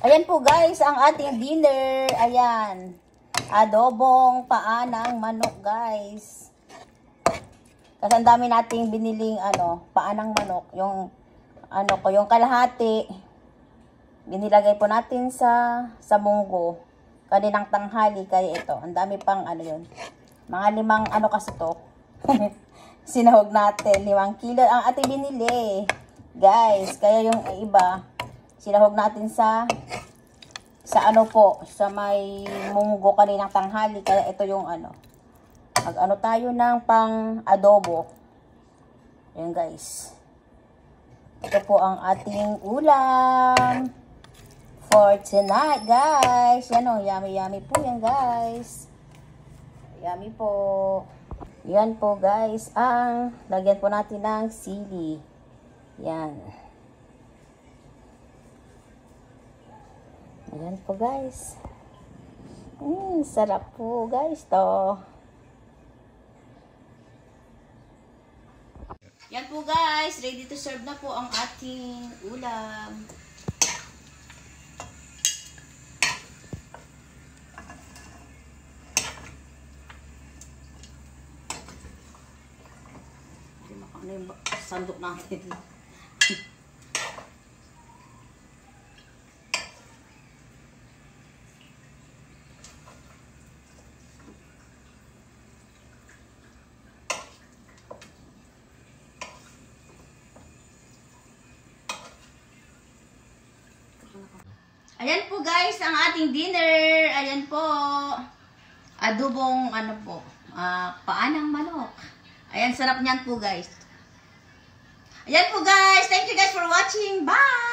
Ayan po guys, ang ating dinner. Ayan. Adobong paa ng manok guys. Kasi ang dami nating biniling paa ng manok. Yung yung kalahati. Binilagay po natin sa munggo. Kaninang tanghali kaya ito. Ang dami pang yun. Mga 5 kasi to. Sinahog natin. 5 kilo ang ating binili. Guys, kaya yung iba sinahog natin sa may munggo kaninang tanghali. Kaya ito yung tayo ng pang adobo. Ayan guys. Ito po ang ating ulam for tonight guys. Yan yummy yummy po yan guys. Yummy po. Yan po guys. Lagyan po natin ng sili. Yan. Ayan po guys. Sarap po guys to. Yan po guys. Ready to serve na po ang ating ulam. Ano yung sandok natin? Ayan po guys, ang ating dinner. Ayan po. Adobong paa ng manok. Ayan, sarap niyan po guys. Ayan po guys. Thank you guys for watching. Bye!